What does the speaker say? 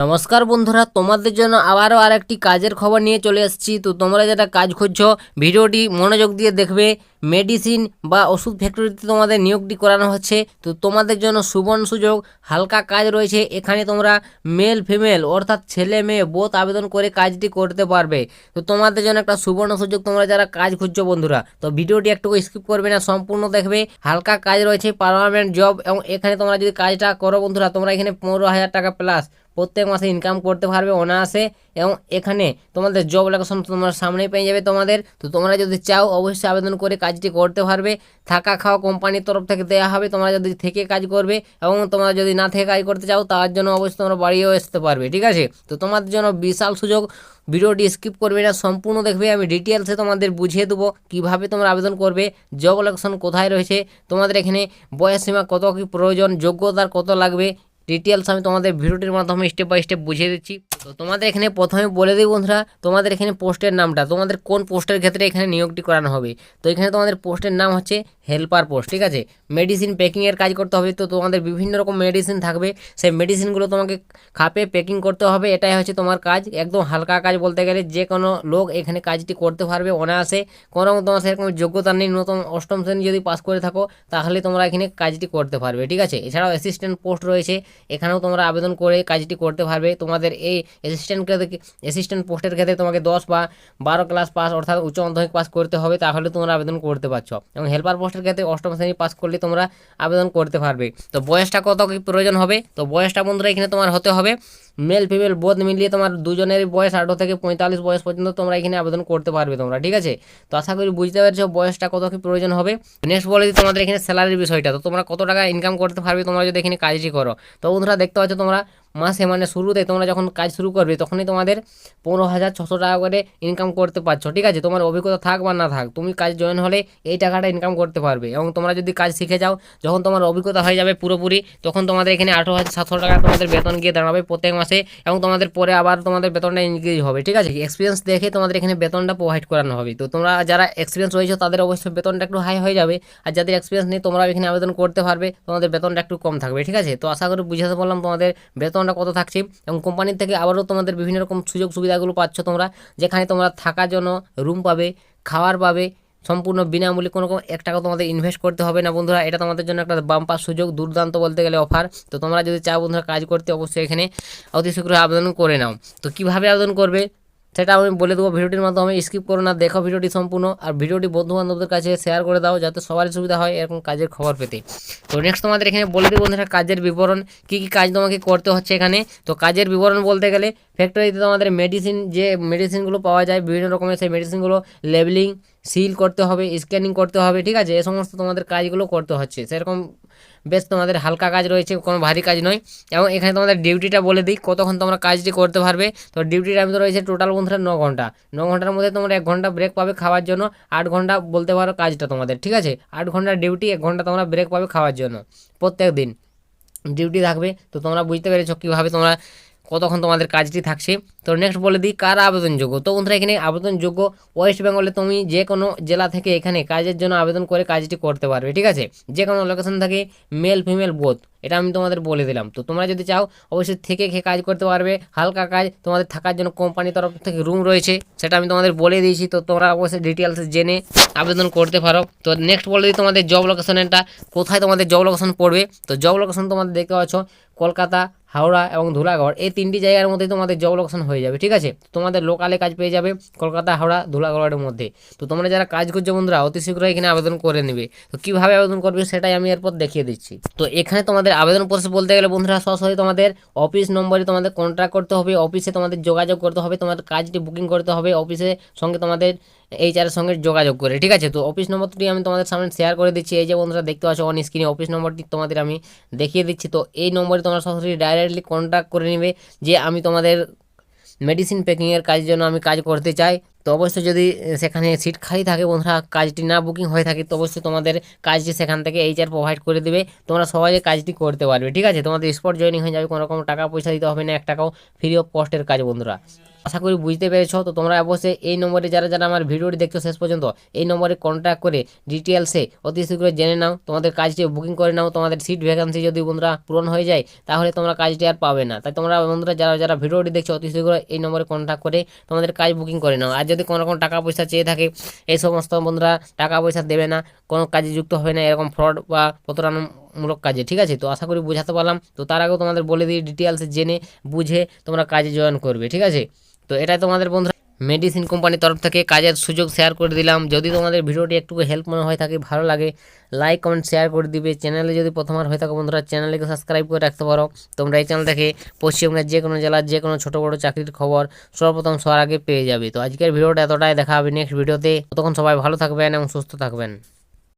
নমস্কার বন্ধুরা, তোমাদের জন্য আবারও আরেকটি কাজের খবর নিয়ে চলে এসেছি। তো তোমরা যেটা কাজ খুঁজছো ভিডিওটি মনোযোগ দিয়ে দেখবে। মেডিসিন বা ওষুধ ফ্যাক্টরিতে তোমাদের নিয়োগটি করানো হচ্ছে। তো তোমাদের জন্য সুবর্ণ সুযোগ, হালকা কাজ রয়েছে। এখানে তোমরা মেল ফিমেল অর্থাৎ ছেলে মেয়ে বোথ আবেদন করে কাজটি করতে পারবে। তো তোমাদের জন্য একটা সুবর্ণ সুযোগ, তোমরা যারা কাজ খুঁজছো বন্ধুরা, তো ভিডিওটি একটু স্কিপ করবে না, সম্পূর্ণ দেখবে। হালকা কাজ রয়েছে, পার্মানেন্ট জব, এবং এখানে তোমরা যদি কাজটা করো বন্ধুরা, তোমরা এখানে 15,000 টাকা প্লাস প্রত্যেক মাসে ইনকাম করতে পারবে অনায়াসে। এবং এখানে তোমাদের জব লোকেশন তোমার সামনেই পেয়ে যাবে তোমাদের। তো তোমরা যদি চাও অবশ্যই আবেদন করে কাজটি করতে পারবে। থাকা খাওয়া কোম্পানির তরফ থেকে দেওয়া হবে, তোমরা যদি থেকে কাজ করবে। এবং তোমরা যদি না থেকে কাজ করতে চাও তার জন্য অবশ্যই তোমরা বাড়িও আসতে পারবে, ঠিক আছে। তো তোমাদের জন্য বিশাল সুযোগ, ভিডিওটি স্কিপ করবে না, সম্পূর্ণ দেখবে। আমি ডিটেলসে তোমাদের বুঝিয়ে দেবো কীভাবে তোমরা আবেদন করবে, জব লোকেশন কোথায় রয়েছে, তোমাদের এখানে বয়স সীমা কত কী প্রয়োজন, যোগ্যতার কত লাগবে, ডিটেলস আমি তোমাদের ভিডিওটির মাধ্যমে স্টেপ বাই স্টেপ বুঝিয়ে দিচ্ছি। তো তোমাদের এখানে প্রথমে বলে দিই বন্ধুরা, তোমাদের এখানে পোস্টের নামটা, তোমাদের কোন পোস্টের ক্ষেত্রে এখানে নিয়োগটি করানো হবে। তো এখানে তোমাদের পোস্টের নাম হচ্ছে হেল্পার পোস্ট, ঠিক আছে। মেডিসিন প্যাকিংয়ের কাজ করতে হবে। তো তোমাদের বিভিন্ন রকম মেডিসিন থাকবে, সেই মেডিসিনগুলো তোমাকে খাপে প্যাকিং করতে হবে। এটাই হচ্ছে তোমার কাজ, একদম হালকা কাজ বলতে গেলে। যে কোনো লোক এখানে কাজটি করতে পারবে অনায়াসে। কোনো তোমার সেরকম যোগ্যতা নেই, নতুন অষ্টম শ্রেণী যদি পাস করে থাকো তাহলে তোমরা এখানে কাজটি করতে পারবে, ঠিক আছে। এছাড়াও অ্যাসিস্ট্যান্ট পোস্ট রয়েছে, এখানেও তোমরা আবেদন করে কাজটি করতে পারবে। তোমাদের এই অ্যাসিস্ট্যান্ট পোস্টের ক্ষেত্রে তোমাকে 10 বা 12 ক্লাস পাস অর্থাৎ উচ্চ মাধ্যমিক পাস করতে হবে, তাহলে তোমরা আবেদন করতে পারছো। এবং হেল্পার পোস্টের ক্ষেত্রে অষ্টম শ্রেণী পাস করলে তোমরা আবেদন করতে পারবে। তো বয়সটা কত কি প্রয়োজন হবে, তো বয়সটা বন্ধুরা এখানে তোমার হতে হবে মেল ফিমেল বোধ মিলিয়ে তোমার দুজনেরই বয়স 18 থেকে 45 বয়স পর্যন্ত তোমরা এখানে আবেদন করতে পারবে তোমরা, ঠিক আছে। তো আশা করি বুঝতে পারছো বয়সটা কত কি প্রয়োজন হবে। নেক্সট বলে দিই তোমাদের এখানে স্যালারির বিষয়টা। তো তোমরা কত টাকা ইনকাম করতে পারবে তোমরা যদি এখানে কাজটি করো। তো বন্ধুরা দেখতে পাচ্ছ তোমরা মাসে মানে শুরুতে তোমরা যখন কাজ শুরু করবে তখনই তোমাদের 15,600 টাকা করে ইনকাম করতে পারছো, ঠিক আছে। তোমার অভিজ্ঞতা থাক বা না থাক, তুমি কাজ জয়েন হলে এই টাকাটা ইনকাম করতে পারবে। এবং তোমরা যদি কাজ শিখে যাও, যখন তোমার অভিজ্ঞতা হয়ে যাবে পুরোপুরি, তখন তোমাদের এখানে 18,700 টাকা তোমাদের বেতন গিয়ে দাঁড়াবে প্রত্যেক মাসে। এবং তোমাদের পরে আবার তোমাদের বেতনটা ইনক্রিজ হবে, ঠিক আছে। এক্সপিরিয়েন্স দেখে তোমাদের এখানে বেতনটা প্রোভাইড করানো হবে। তো তোমরা যারা এক্সপিরিয়েন্স রয়েছে তাদের অবশ্যই বেতনটা একটু হাই হয়ে যাবে, আর যাদের এক্সপিরিয়েন্স নেই তোমরা এখানে আবেদন করতে পারবে, তোমাদের বেতনটা একটু কম থাকবে, ঠিক আছে। তো আশা করি বুঝাতে পারলাম তোমাদের বেতনটা কত থাকছে। এবং কোম্পানির থেকে আবারও তোমাদের বিভিন্ন রকম সুযোগ সুবিধাগুলো পাচ্ছ তোমরা, যেখানে তোমরা থাকার জন্য রুম পাবে, খাবার পাবে সম্পূর্ণ বিনামূল্যে। কোনো 1 টাকা তোমাদের ইনভেস্ট করতে হবে না বন্ধুরা। এটা তোমাদের জন্য একটা বাম্পার সুযোগ, দুর্দান্ত বলতে গেলে অফার। তো তোমরা যদি চাও বন্ধুরা কাজ করতে, অবশ্যই এখানে অতি শীঘ্র আবেদন করে নাও। তো কীভাবে আবেদন করবে সেটা আমি বলে দেবো ভিডিওটির মাধ্যমে, স্কিপ করো না, দেখো ভিডিওটি সম্পূর্ণ। আর ভিডিওটি বন্ধু বান্ধবদের কাছে শেয়ার করে দাও, যাতে সবারই সুবিধা হয় এরকম কাজের খবর পেতে। তো নেক্সট তোমাদের এখানে বলে দেবো বন্ধুরা কাজের বিবরণ, কী কী কাজ তোমাকে করতে হচ্ছে এখানে। তো কাজের বিবরণ বলতে গেলে ফ্যাক্টরিতে তোমাদের মেডিসিন, যে মেডিসিনগুলো পাওয়া যায় বিভিন্ন রকমের, সেই মেডিসিনগুলো লেবেলিং, সিল করতে হবে, স্ক্যানিং করতে হবে, ঠিক আছে। এ সমস্ত তোমাদের কাজগুলো করতে হচ্ছে। সেরকম বেশ তোমাদের হালকা কাজ রয়েছে, কোনো ভারী কাজ নয়। এবং এখানে তোমাদের ডিউটিটা বলে দিই কতক্ষণ তোমরা কাজটি করতে পারবে। তো ডিউটি টাইম তো রয়েছে টোটাল বন্ধুরা 9 ঘন্টা। 9 ঘন্টার মধ্যে তোমরা 1 ঘন্টা ব্রেক পাবে খাওয়ার জন্য। 8 ঘন্টা বলতে পারো কাজটা তোমাদের, ঠিক আছে। 8 ঘন্টা ডিউটি, 1 ঘন্টা তোমরা ব্রেক পাবে খাওয়ার জন্য। প্রত্যেক দিন ডিউটি থাকবে। তো তোমরা বুঝতে পেরেছো কীভাবে তোমরা কতক্ষণ তোমাদের কাজটি থাকছে। তো নেক্সট বলে দিই কারা আবেদনযোগ্য। তো বন্ধুরা এখানে আবেদনযোগ্য ওয়েস্ট বেঙ্গলে তুমি যে কোনো জেলা থেকে এখানে কাজের জন্য আবেদন করে কাজটি করতে পারবে, ঠিক আছে। যে কোনো লোকেশন থেকে মেল ফিমেল বোথ, এটা আমি তোমাদের বলে দিলাম। তো তোমরা যদি চাও অবশ্যই থেকে খেয়ে কাজ করতে পারবে, হালকা কাজ। তোমাদের থাকার জন্য কোম্পানির তরফ থেকে রুম রয়েছে, সেটা আমি তোমাদের বলে দিয়েছি। তো তোমরা অবশ্যই ডিটেলস জেনে আবেদন করতে পারো। তো নেক্সট বলে দিই তোমাদের জব লোকেশনটা কোথায় তোমাদের জব লোকেশন পড়বে। তো জব লোকেশন তোমাদের দেখতে পাচ্ছ কলকাতা, হাওড়া এবং ধুলাগড়, এই 3টি জায়গার মধ্যে তোমাদের জব লোকেশন হয়ে যাবে, ঠিক আছে। তোমাদের লোকালে কাজ পেয়ে যাবে কলকাতা, হাওড়া, ধুলাগড়ের মধ্যে। তো তোমরা যারা কাজ করছো বন্ধুরা অতি শীঘ্রই এখানে আবেদন করে নেবে। তো কীভাবে আবেদন করবে সেটাই আমি এরপর দেখিয়ে দিচ্ছি। তো এখানে তোমাদের আবেদন প্রসেস বলতে গেলে বন্ধুরা সরাসরি তোমাদের অফিস নম্বরে তোমাদের কন্ট্যাক্ট করতে হবে, অফিসে তোমাদের যোগাযোগ করতে হবে, তোমাদের কাজটি বুকিং করতে হবে অফিসের সঙ্গে, তোমাদের এইচআরের সঙ্গে যোগাযোগ করে, ঠিক আছে। তো অফিস নম্বরটি আমি তোমাদের সামনে শেয়ার করে দিচ্ছি। এই যে বন্ধুরা দেখতে পাচ্ছ অন স্ক্রিনে অফিস নম্বরটি তোমাদের আমি দেখিয়ে দিচ্ছি। তো এই নম্বরে তোমরা সরাসরি ডাইরেক্টলি কন্ট্যাক্ট করে নেবে যে আমি তোমাদের মেডিসিন প্যাকিংয়ের কাজের জন্য আমি কাজ করতে চাই। তো অবশ্যই যদি সেখানে সিট খালি থাকে বন্ধুরা, কাজটি না বুকিং হয়ে থাকে, তো অবশ্যই তোমাদের কাজটি সেখান থেকে HR প্রোভাইড করে দেবে, তোমরা সহজে কাজটি করতে পারবে। ঠিক আছে, তোমাদের স্পট জয়েনিং হয়ে যাবে, কোনো রকম টাকা পয়সা দিতে হবে না, 1 টাকাও, ফ্রি অফ কস্টের কাজ বন্ধুরা। আশা করি বুঝতে পেরেছো। তো তোমরা অবশ্যই এই নম্বরে যারা যারা আমার ভিডিওটি দেখছো শেষ পর্যন্ত, এই নম্বরে কন্ট্যাক্ট করে ডিটেলসে অতি শীঘ্র জেনে নাও, তোমাদের কাজটি বুকিং করে নাও। তোমাদের সিট ভ্যাকান্সি যদি বন্ধুরা পূরণ হয়ে যায় তাহলে তোমরা কাজটি আর পাবে না। তাই তোমরা বন্ধুরা যারা যারা ভিডিওটি দেখছো অতি শীঘ্র এই নম্বরে কন্ট্যাক্ট করে তোমাদের কাজ বুকিং করে নাও। আর যদি কোনো রকম টাকা পয়সা চেয়ে থাকে, এই সমস্ত বন্ধুরা টাকা পয়সা দেবে না, কোনো কাজে যুক্ত হবে না এরকম ফ্রড বা প্রতারণামূলক কাজে। ঠিক আছে, তো আশা করি বোঝাতে পারলাম। তো তার আগেও তোমাদের বলে দিই, ডিটেলসে জেনে বুঝে তোমরা কাজে জয়েন করবে। ঠিক আছে, তো এটাই তোমাদের বন্ধুরা মেডিসিন কোম্পানির তরফ থেকে কাজের সুযোগ শেয়ার করে দিলাম। যদি তোমাদের ভিডিওটি একটু হেল্প মনে হয়ে থাকে, ভালো লাগে, লাইক কমেন্ট শেয়ার করে দিবে। চ্যানেলে যদি প্রথমবার হয়ে থাকো বন্ধুরা, চ্যানেলকে সাবস্ক্রাইব করে রাখতে পারো। তোমরা এই চ্যানেল থেকে পশ্চিমবঙ্গের যে কোনো জেলার যে কোনো ছোটো বড়ো চাকরির খবর সর্বপ্রথম সবার আগে পেয়ে যাবে। তো আজকের ভিডিওটা এতটাই, দেখা হবে নেক্সট ভিডিওতে। ততক্ষণ সবাই ভালো থাকবেন এবং সুস্থ থাকবেন।